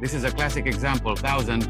This is a classic example, 1,000,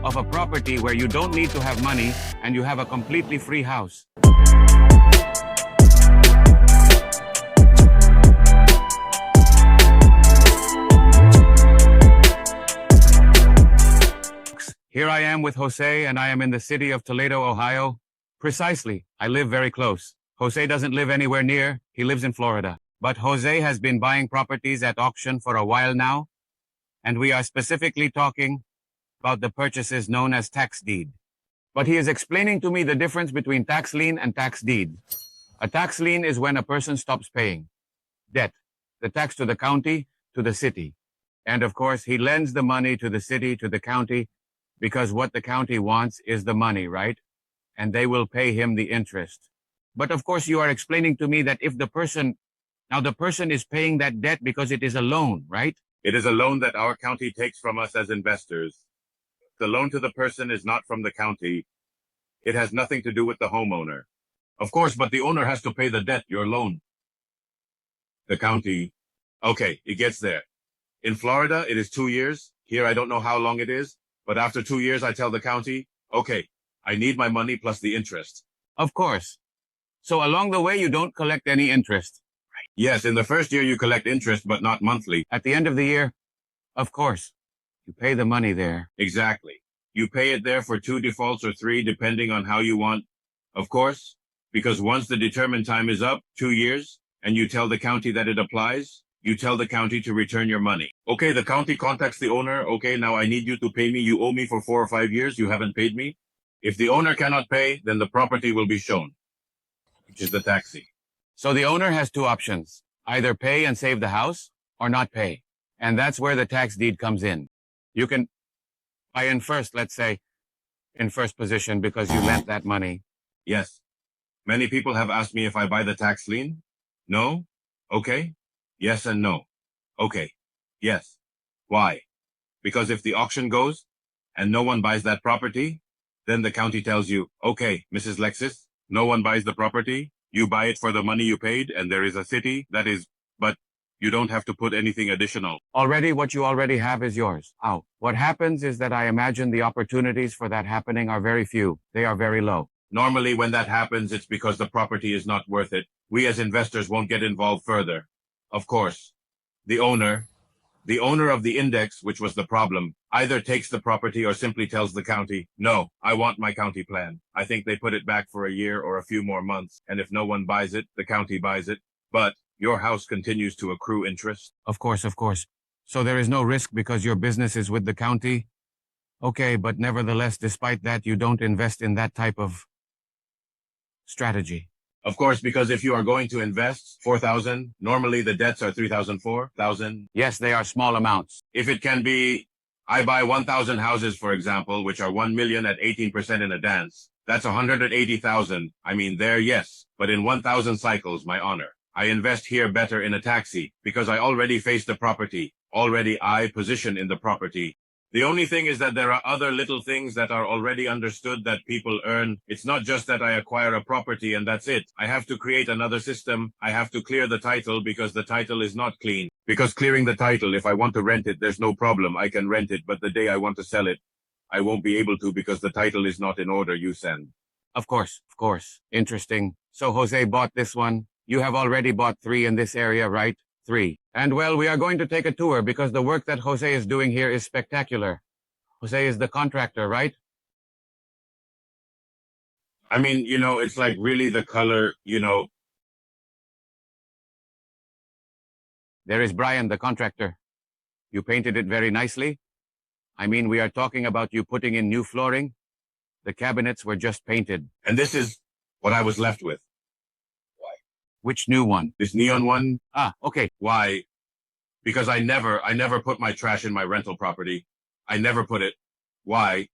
of a property where you don't need to have money and you have a completely free house. Here I am with Jose, and I am in the city of Toledo, Ohio. Precisely, I live very close. Jose doesn't live anywhere near, he lives in Florida. But Jose has been buying properties at auction for a while now, and we are specifically talking about the purchases known as tax deed. But he is explaining to me the difference between tax lien and tax deed. A tax lien is when a person stops paying debt, the tax to the county, to the city. And of course, he lends the money to the city, to the county, because what the county wants is the money, right? And they will pay him the interest. But of course, you are explaining to me that if the person is paying that debt because it is a loan, right? It is a loan that our county takes from us as investors. The loan to the person is not from the county. It has nothing to do with the homeowner. Of course, but the owner has to pay the debt, your loan. The county. Okay, it gets there. In Florida, it is 2 years. Here, I don't know how long it is. But after 2 years, I tell the county, okay, I need my money plus the interest. Of course. So along the way, you don't collect any interest. Yes, in the first year, you collect interest, but not monthly. At the end of the year, of course, you pay the money there. Exactly. You pay it there for 2 defaults or 3, depending on how you want. Of course, because once the determined time is up, 2 years, and you tell the county that it applies, you tell the county to return your money. Okay, the county contacts the owner. Okay, now I need you to pay me. You owe me for 4 or 5 years. You haven't paid me. If the owner cannot pay, then the property will be shown, which is the taxi. So the owner has 2 options, either pay and save the house or not pay. And that's where the tax deed comes in. You can buy in first, let's say, in first position because you lent that money. Yes. Many people have asked me if I buy the tax lien. No? Okay. Yes and no. Okay. Yes. Why? Because if the auction goes and no one buys that property, then the county tells you, okay, Mrs. Lexis, no one buys the property. You buy it for the money you paid, and there is a city that is, but you don't have to put anything additional. Already, what you already have is yours. Oh, what happens is that I imagine the opportunities for that happening are very few. They are very low. Normally, when that happens, it's because the property is not worth it. We as investors won't get involved further. Of course, the owner of the index, which was the problem, either takes the property or simply tells the county, no, I want my county plan. I think they put it back for a year or a few more months, and if no one buys it, the county buys it. But your house continues to accrue interest. Of course, of course. So there is no risk because your business is with the county? Okay, but nevertheless, despite that, you don't invest in that type of strategy. Of course, because if you are going to invest 4,000, normally the debts are 3,000, 4,000. Yes, they are small amounts. If it can be, I buy 1,000 houses, for example, which are 1 million at 18% in a dance. That's 180,000. I mean, there, yes, but in 1,000 cycles, my honor. I invest here better in a taxi because I already face the property. Already I position in the property. The only thing is that there are other little things that are already understood that people earn. It's not just that I acquire a property and that's it. I have to create another system. I have to clear the title because the title is not clean. Because clearing the title, if I want to rent it, there's no problem. I can rent it, but the day I want to sell it, I won't be able to because the title is not in order, you send. Of course, of course. Interesting. So Jose bought this one. You have already bought 3 in this area, right? 3. And well, we are going to take a tour because the work that Jose is doing here is spectacular. Jose is the contractor, right? I mean, it's like really the color, There is Brian, the contractor. You painted it very nicely. I mean, we are talking about you putting in new flooring. The cabinets were just painted. And this is what I was left with. Which new one? This neon one. Ah, okay. Why? Because I never put my trash in my rental property. I never put it. Why?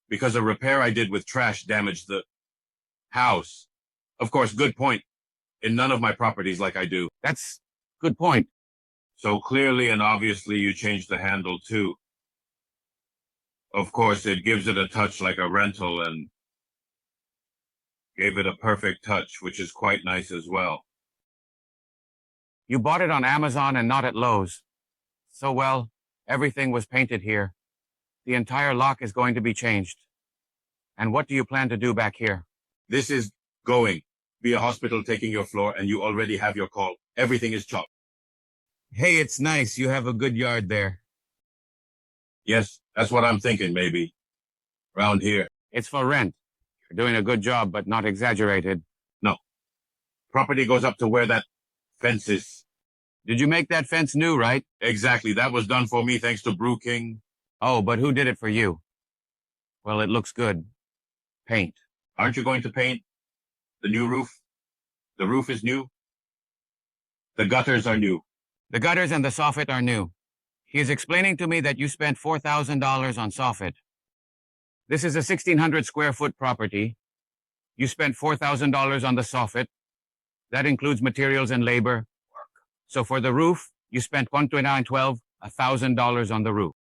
Because a repair I did with trash damaged the house. Of course, good point. In none of my properties like I do. That's good point. So clearly and obviously you changed the handle too. Of course, it gives it a touch like a rental and gave it a perfect touch, which is quite nice as well. You bought it on Amazon and not at Lowe's. So well, Everything was painted here. The entire lock is going to be changed. And what do you plan to do back here? This is going. Be a hospital taking your floor and you already have your call. Everything is chopped. Hey, it's nice. You have a good yard there. Yes, that's what I'm thinking, maybe. Round here. It's for rent. You're doing a good job, but not exaggerated. No. Property goes up to where that fence is. Did you make that fence new, right? Exactly. That was done for me thanks to Brew King. Oh, but who did it for you? Well, it looks good. Paint. Aren't you going to paint the new roof? The roof is new. The gutters are new. The gutters and the soffit are new. He is explaining to me that you spent $4,000 on soffit. This is a 1,600 square foot property. You spent $4,000 on the soffit. That includes materials and labor. So for the roof, you spent $129.12, $1,000 on the roof.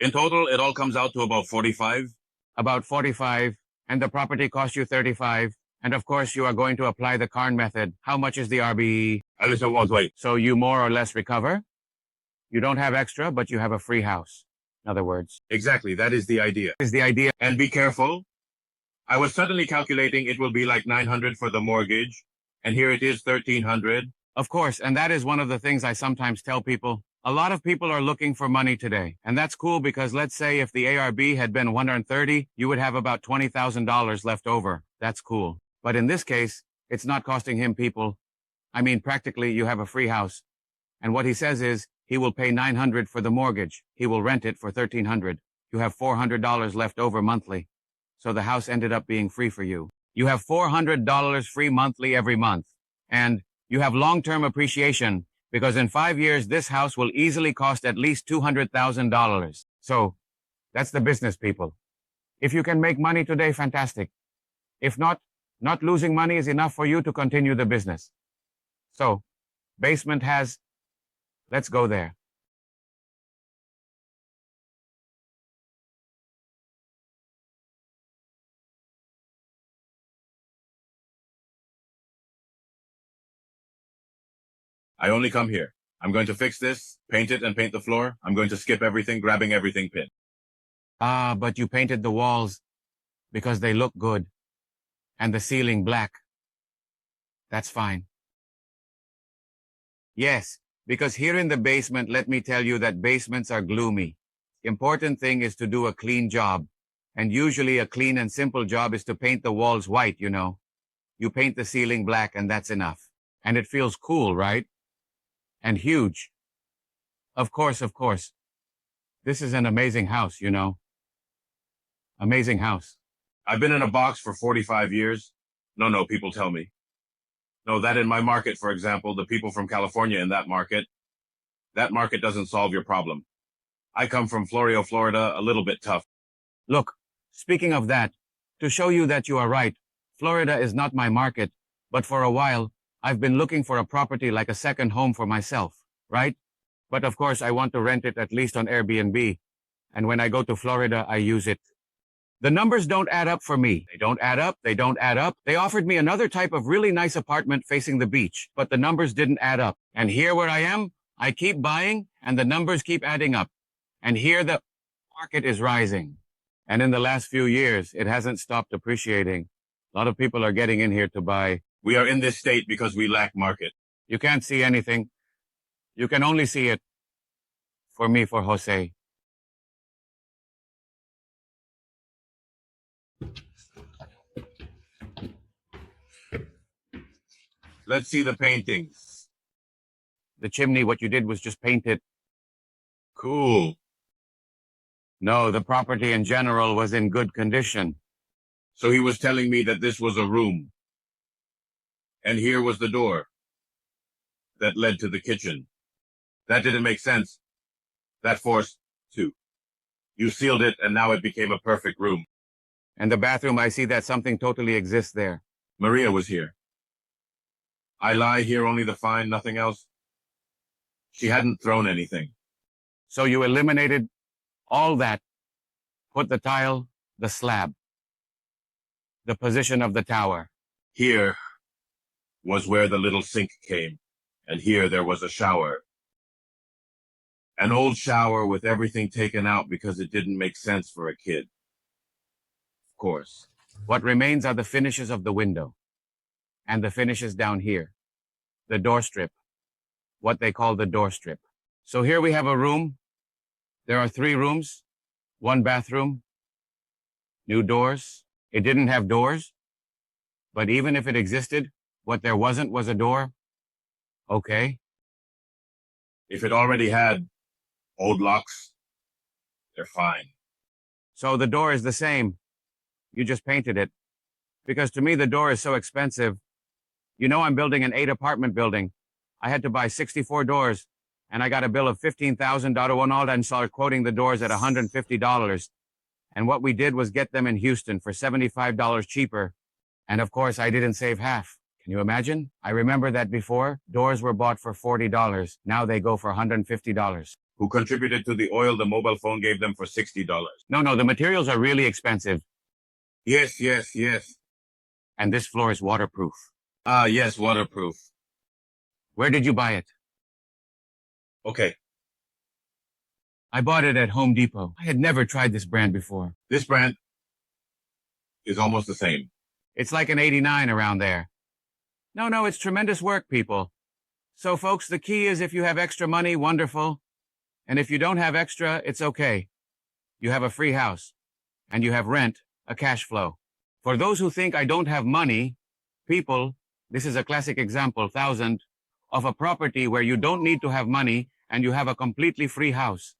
In total, it all comes out to about 45. About 45, and the property cost you 35. And of course, you are going to apply the Karn method. How much is the RBE? Listen, wait. So you more or less recover? You don't have extra, but you have a free house. In other words. Exactly, that is the idea. Is the idea. And be careful. I was suddenly calculating it will be like 900 for the mortgage, and here it is 1,300. Of course, and that is one of the things I sometimes tell people. A lot of people are looking for money today, and that's cool because let's say if the ARB had been 130, you would have about $20,000 left over. That's cool. But in this case, it's not costing him people. I mean, practically you have a free house. And what he says is he will pay $900 for the mortgage. He will rent it for $1,300. You have $400 left over monthly. So the house ended up being free for you. You have $400 free monthly every month. And you have long-term appreciation because in 5 years, this house will easily cost at least $200,000. So that's the business, people. If you can make money today, fantastic. If not losing money is enough for you to continue the business. So basement has, let's go there. I only come here. I'm going to fix this, paint it and paint the floor. I'm going to skip everything, grabbing everything pin. Ah, but you painted the walls because they look good. And the ceiling black. That's fine. Yes, because here in the basement, let me tell you that basements are gloomy. Important thing is to do a clean job. And usually a clean and simple job is to paint the walls white, you know. You paint the ceiling black and that's enough. And it feels cool, right? And huge. Of course, of course. This is an amazing house, you know. Amazing house. I've been in a box for 45 years. No, people tell me. No, that in my market, for example, the people from California in that market doesn't solve your problem. I come from Florio, Florida, a little bit tough. Look, speaking of that, to show you that you are right, Florida is not my market, but for a while, I've been looking for a property like a second home for myself, right? But of course, I want to rent it at least on Airbnb. And when I go to Florida, I use it. The numbers don't add up for me. They don't add up. They don't add up. They offered me another type of really nice apartment facing the beach, but the numbers didn't add up. And here where I am, I keep buying and the numbers keep adding up. And here the market is rising. And in the last few years, it hasn't stopped appreciating. A lot of people are getting in here to buy. We are in this state because we lack market. You can't see anything. You can only see it. For me, for Jose. Let's see the paintings. The chimney, what you did was just paint it. Cool. No, the property in general was in good condition. So he was telling me that this was a room. And here was the door that led to the kitchen. That didn't make sense. That forced to. You sealed it and now it became a perfect room. And the bathroom, I see that something totally exists there. Maria was here. I lie here only to find nothing else. She hadn't thrown anything. So you eliminated all that. Put the tile, the slab, the position of the tower. Here was where the little sink came, and here there was a shower. An old shower with everything taken out because it didn't make sense for a kid. Of course. What remains are the finishes of the window. And the finishes down here. The door strip. What they call the door strip. So here we have a room. There are 3 rooms, 1 bathroom, new doors. It didn't have doors, but even if it existed, what there wasn't was a door. Okay. If it already had old locks, they're fine. So the door is the same. You just painted it. Because to me, the door is so expensive. You know, I'm building an 8-apartment building. I had to buy 64 doors, and I got a bill of $15,000 and started quoting the doors at $150. And what we did was get them in Houston for $75 cheaper. And of course, I didn't save half. Can you imagine? I remember that before, doors were bought for $40. Now they go for $150. Who contributed to the oil the mobile phone gave them for $60. No, the materials are really expensive. Yes. And this floor is waterproof. Yes, waterproof. Where did you buy it? Okay, I bought it at Home Depot. I had never tried this brand before. this brand is almost the same. It's like an 89 around there. No, it's tremendous work, people. So folks, the key is if you have extra money, wonderful. And if you don't have extra, it's okay. You have a free house. And you have rent, a cash flow. For those who think I don't have money, people, this is a classic example, 1,000, of a property where you don't need to have money and you have a completely free house.